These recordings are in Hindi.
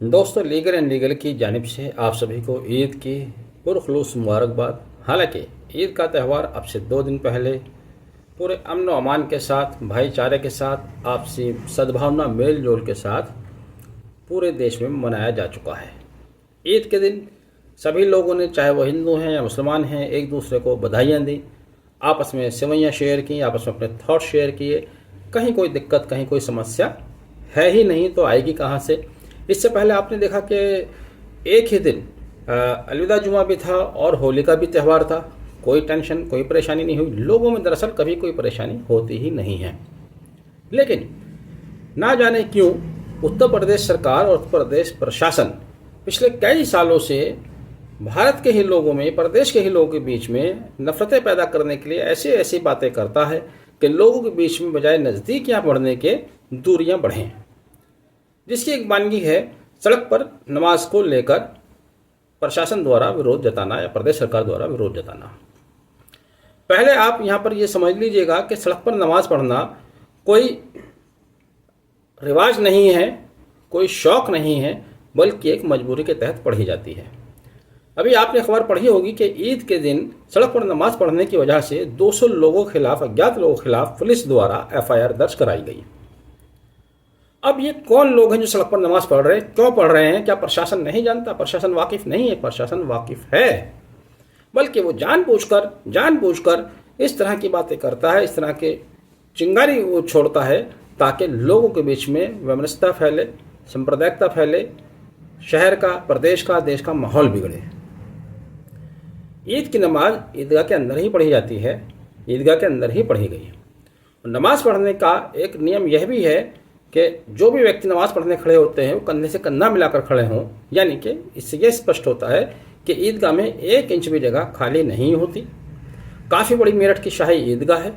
दोस्तों, लीगल एंड लीगल की जानिब से आप सभी को ईद की पुरखुलूस मुबारकबाद। हालांकि ईद का त्यौहार अब से 2 दिन पहले पूरे अमन व अमान के साथ, भाईचारे के साथ, आपसी सद्भावना, मेल जोल के साथ पूरे देश में मनाया जा चुका है। ईद के दिन सभी लोगों ने, चाहे वो हिंदू हैं या मुसलमान हैं, एक दूसरे को बधाइयाँ दी, आपस में सेवइयाँ शेयर की, आपस में अपने थॉट शेयर किए। कहीं कोई दिक्कत, कहीं कोई समस्या है ही नहीं तो आएगी कहाँ से। इससे पहले आपने देखा कि एक ही दिन अलविदा जुमा भी था और होली का भी त्यौहार था। कोई टेंशन, कोई परेशानी नहीं हुई। लोगों में दरअसल कभी कोई परेशानी होती ही नहीं है। लेकिन ना जाने क्यों उत्तर प्रदेश सरकार और उत्तर प्रदेश प्रशासन पिछले कई सालों से भारत के ही लोगों में, प्रदेश के ही लोगों के बीच में नफरतें पैदा करने के लिए ऐसी ऐसी बातें करता है कि लोगों के बीच में बजाय नज़दीकियाँ बढ़ने के दूरियाँ बढ़ें। जिसकी एक मानगी है सड़क पर नमाज को लेकर प्रशासन द्वारा विरोध जताना या प्रदेश सरकार द्वारा विरोध जताना। पहले आप यहाँ पर ये समझ लीजिएगा कि सड़क पर नमाज पढ़ना कोई रिवाज नहीं है, कोई शौक नहीं है, बल्कि एक मजबूरी के तहत पढ़ी जाती है। अभी आपने खबर पढ़ी होगी कि ईद के दिन सड़क पर नमाज पढ़ने की वजह से 200 लोगों के खिलाफ, अज्ञात लोगों के खिलाफ पुलिस द्वारा FIR दर्ज कराई गई। अब ये कौन लोग हैं जो सड़क पर नमाज पढ़ रहे हैं? क्यों पढ़ रहे हैं? क्या प्रशासन नहीं जानता? प्रशासन वाकिफ नहीं है? प्रशासन वाकिफ है, बल्कि वो जानबूझकर इस तरह की बातें करता है, इस तरह के चिंगारी वो छोड़ता है ताकि लोगों के बीच में वैमनस्यता फैले, सांप्रदायिकता फैले, शहर का, प्रदेश का, देश का माहौल बिगड़े। ईद की नमाज ईदगाह के अंदर ही पढ़ी जाती है, ईदगाह के अंदर ही पढ़ी गई। नमाज पढ़ने का एक नियम यह भी है कि जो भी व्यक्ति नमाज पढ़ने खड़े होते हैं वो कंधे से कंधा मिलाकर खड़े हों। यानी कि इससे यह स्पष्ट होता है कि ईदगाह में 1 इंच भी जगह खाली नहीं होती। काफ़ी बड़ी मेरठ की शाही ईदगाह है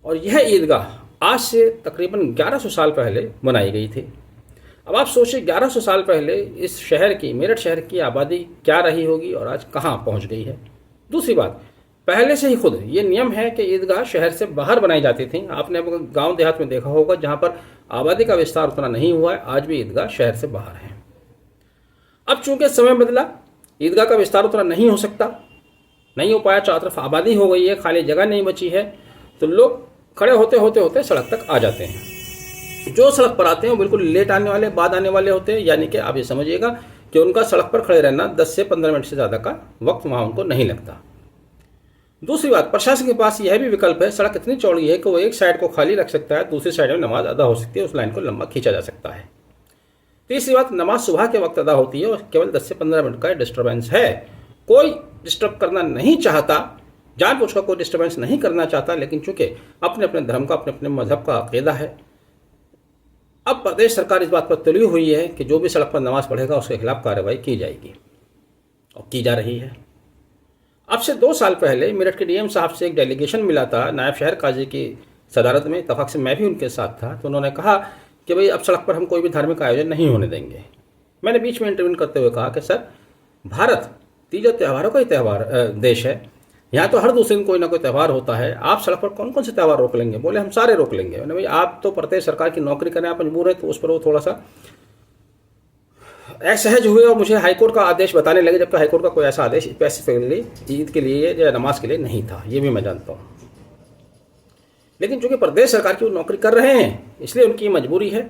और यह ईदगाह आज से तकरीबन 1100 साल पहले बनाई गई थी। अब आप सोचिए 1100 साल पहले इस शहर की, मेरठ शहर की आबादी क्या रही होगी और आज कहाँ पहुँच गई है। दूसरी बात, पहले से ही खुद ये नियम है कि ईदगाह शहर से बाहर बनाई जाती थी। आपने गांव देहात में देखा होगा जहां पर आबादी का विस्तार उतना नहीं हुआ है, आज भी ईदगाह शहर से बाहर है। अब चूंकि समय बदला, ईदगाह का विस्तार उतना नहीं हो सकता, नहीं हो पाया, चारों तरफ आबादी हो गई है, खाली जगह नहीं बची है, तो लोग खड़े होते होते सड़क तक आ जाते हैं। जो सड़क पर आते हैं वो बिल्कुल लेट आने वाले, बाद आने वाले होते हैं। यानी कि आप ये समझिएगा कि उनका सड़क पर खड़े रहना 10 से 15 मिनट से ज़्यादा का वक्त वहाँ उनको नहीं लगता। दूसरी बात, प्रशासन के पास यह भी विकल्प है, सड़क इतनी चौड़ी है कि वो एक साइड को खाली रख सकता है, दूसरी साइड में नमाज अदा हो सकती है, उस लाइन को लंबा खींचा जा सकता है। तीसरी बात, नमाज सुबह के वक्त अदा होती है और केवल 10 से 15 मिनट का डिस्टर्बेंस है। कोई डिस्टर्ब करना नहीं चाहता, जानबूझकर कोई डिस्टर्बेंस नहीं करना चाहता, लेकिन चूंकि अपने अपने धर्म का, अपने अपने मजहब का अकीदा है। अब प्रदेश सरकार इस बात पर तुली हुई है कि जो भी सड़क पर नमाज पढ़ेगा उसके खिलाफ कार्रवाई की जाएगी और की जा रही है। अब से 2 साल पहले मेरठ के DM साहब से एक डेलीगेशन मिला था नायब शहर काजी की सदारत में, इत्तफाक से मैं भी उनके साथ था। तो उन्होंने कहा कि भाई अब सड़क पर हम कोई भी धार्मिक आयोजन नहीं होने देंगे। मैंने बीच में इंटरव्यू करते हुए कहा कि सर, भारत तीजों त्योहारों का ही देश है, यहाँ तो हर दूसरे दिन कोई ना कोई त्यौहार होता है, आप सड़क पर कौन कौन से त्यौहार रोक लेंगे? बोले हम सारे रोक लेंगे। मैंने भाई आप तो प्रदेश सरकार की नौकरी करें, आप मजबूर है, तो उस पर वो थोड़ा सा असहज हुए और मुझे हाईकोर्ट का आदेश बताने लगे, जबकि हाईकोर्ट का कोई ऐसा आदेश स्पेसिफिकली ईद के लिए या नमाज के लिए नहीं था। ये भी मैं जानता हूँ, लेकिन चूंकि प्रदेश सरकार की वो नौकरी कर रहे हैं इसलिए उनकी मजबूरी है।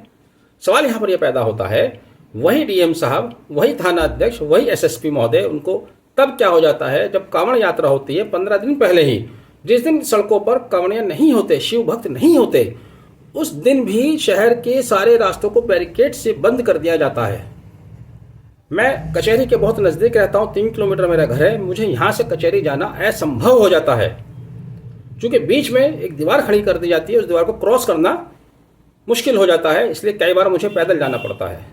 सवाल यहाँ पर यह पैदा होता है, वही DM साहब, वही थाना अध्यक्ष, वही SSP महोदय, उनको तब क्या हो जाता है जब कांवड़ यात्रा होती है 15 दिन पहले ही, जिस दिन सड़कों पर कांवड़िया नहीं होते, शिव भक्त नहीं होते, उस दिन भी शहर के सारे रास्तों को बैरिकेड से बंद कर दिया जाता है। मैं कचहरी के बहुत नज़दीक रहता हूँ, 3 किलोमीटर मेरा घर है, मुझे यहाँ से कचहरी जाना असंभव हो जाता है। क्योंकि बीच में एक दीवार खड़ी कर दी जाती है, उस दीवार को क्रॉस करना मुश्किल हो जाता है, इसलिए कई बार मुझे पैदल जाना पड़ता है।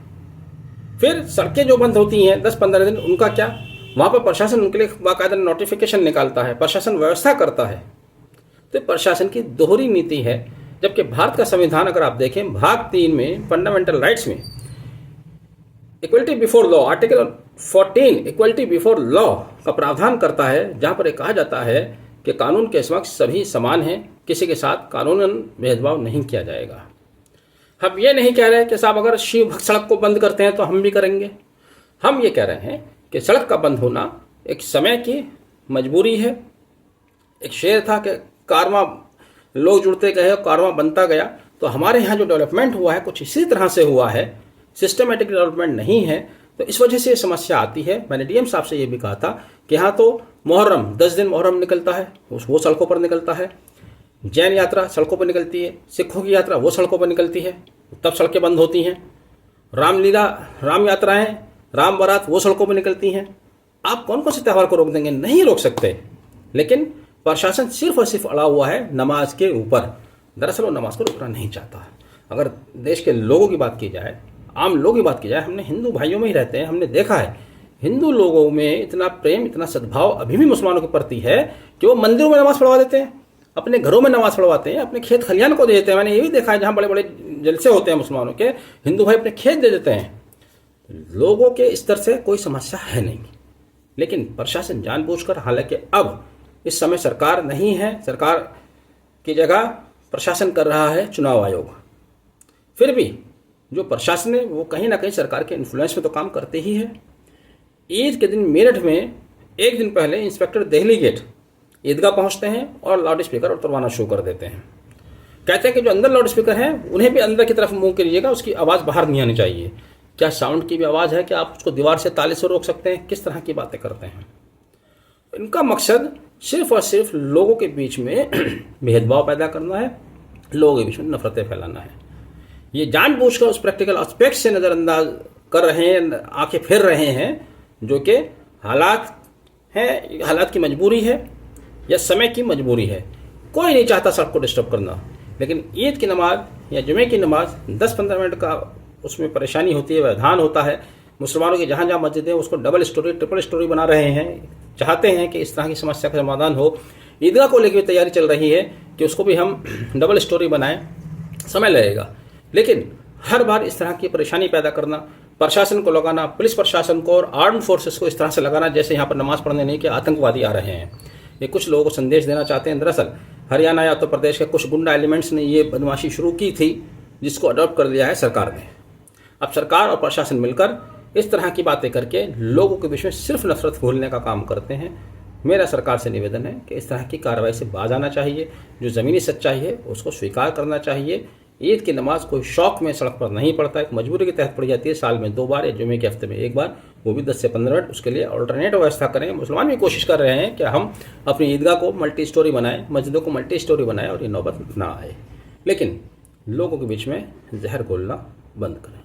फिर सड़कें जो बंद होती हैं 10-15 दिन, उनका क्या? वहाँ पर प्रशासन उनके लिए बाकायदा नोटिफिकेशन निकालता है, प्रशासन व्यवस्था करता है। तो प्रशासन की दोहरी नीति है। जबकि भारत का संविधान अगर आप देखें, भाग 3 में, फंडामेंटल राइट्स में equality before law, article 14 equality before law का प्रावधान करता है, जहाँ पर कहा जाता है कि कानून के समक्ष सभी समान हैं, किसी के साथ कानूनन भेदभाव नहीं किया जाएगा। हम ये नहीं कह रहे कि साहब अगर शिव भक्त सड़क को बंद करते हैं तो हम भी करेंगे। हम ये कह रहे हैं कि सड़क का बंद होना एक समय की मजबूरी है। एक शेर था कि कारवां लोग जुड़ते गए और कारवां बनता गया। तो हमारे यहाँ जो डेवलपमेंट हुआ है कुछ इसी तरह से हुआ है, सिस्टमेटिक डेवलपमेंट नहीं है। तो इस वजह से ये समस्या आती है। मैंने डीएम साहब से ये भी कहा था कि यहाँ तो मुहर्रम 10 दिन मुहर्रम निकलता है, वो सड़कों पर निकलता है, जैन यात्रा सड़कों पर निकलती है, सिखों की यात्रा वो सड़कों पर निकलती है, तब सड़कें बंद होती हैं। रामलीला, राम यात्राएं, राम बारात वो सड़कों पर निकलती हैं। आप कौन कौन से त्यौहार को रोक देंगे? नहीं रोक सकते। लेकिन प्रशासन सिर्फ और सिर्फ अड़ा हुआ है नमाज के ऊपर। दरअसल वो नमाज को रोकना नहीं चाहता। अगर देश के लोगों की बात की जाए, आम लोगों की बात की जाए, हमने हिंदू भाइयों में ही रहते हैं, हमने देखा है हिंदू लोगों में इतना प्रेम, इतना सद्भाव अभी भी मुसलमानों के प्रति है कि वो मंदिरों में नमाज पढ़वा देते हैं, अपने घरों में नमाज पढ़वाते हैं, अपने खेत खलियान को दे देते हैं। मैंने ये भी देखा है जहाँ बड़े बड़े जलसे होते हैं मुसलमानों के, हिंदू भाई अपने खेत दे देते हैं। लोगों के स्तर से कोई समस्या है नहीं, लेकिन प्रशासन जानबूझकर, हालांकि अब इस समय सरकार नहीं है, सरकार की जगह प्रशासन कर रहा है चुनाव आयोग, फिर भी जो प्रशासन है वो कहीं ना कहीं सरकार के इन्फ्लुएंस में तो काम करते ही है। ईद के दिन मेरठ में एक दिन पहले इंस्पेक्टर देहली गेट ईदगाह पहुंचते हैं और लाउड स्पीकर उतरवाना शुरू कर देते हैं। कहते हैं कि जो अंदर लाउड स्पीकर हैं उन्हें भी अंदर की तरफ मुंह करिएगा, उसकी आवाज़ बाहर नहीं आनी चाहिए। क्या साउंड की भी आवाज़ है? क्या आप उसको दीवार से ताले से रोक सकते हैं? किस तरह की बातें करते हैं? इनका मकसद सिर्फ और सिर्फ लोगों के बीच में भेदभाव पैदा करना है, लोगों के बीच में नफरतें फैलाना है। ये जानबूझकर उस प्रैक्टिकल एस्पेक्ट से नज़रअंदाज कर रहे हैं, आंखें फेर रहे हैं, जो कि हालात हैं, हालात की मजबूरी है या समय की मजबूरी है। कोई नहीं चाहता सड़क को डिस्टर्ब करना, लेकिन ईद की नमाज या जुमे की नमाज 10-15 मिनट का उसमें परेशानी होती है, व्यवधान होता है। मुसलमानों की जहाँ जहाँ मस्जिद है उसको डबल स्टोरी, ट्रिपल स्टोरी बना रहे हैं, चाहते हैं कि इस तरह की समस्या का समाधान हो। ईदगाह को लेकर तैयारी चल रही है कि उसको भी हम डबल स्टोरी बनाएं, समय लगेगा। लेकिन हर बार इस तरह की परेशानी पैदा करना, प्रशासन को लगाना, पुलिस प्रशासन को और आर्म्ड फोर्सेस को इस तरह से लगाना जैसे यहाँ पर नमाज पढ़ने नहीं कि आतंकवादी आ रहे हैं, ये कुछ लोगों को संदेश देना चाहते हैं। दरअसल हरियाणा या उत्तर प्रदेश के कुछ गुंडा एलिमेंट्स ने ये बदमाशी शुरू की थी, जिसको अडॉप्ट कर लिया है सरकार ने। अब सरकार और प्रशासन मिलकर इस तरह की बातें करके लोगों के बीच में सिर्फ नफरत फूलने का काम करते हैं। मेरा सरकार से निवेदन है कि इस तरह की कार्रवाई से बाज आना चाहिए। जो ज़मीनी सच्चाई है उसको स्वीकार करना चाहिए। ईद की नमाज कोई शौक में सड़क पर नहीं पड़ता, एक मजबूरी के तहत पड़ी जाती है, साल में 2 बार या जुमे के हफ्ते में 1 बार, वो भी 10 से 15 मिनट। उसके लिए अल्टरनेट व्यवस्था करें। मुसलमान भी कोशिश कर रहे हैं कि हम अपनी ईदगाह को मल्टी स्टोरी बनाएं, मस्जिदों को मल्टी स्टोरी बनाएं और ये नौबत ना आए। लेकिन लोगों के बीच में जहर घोलना बंद करें।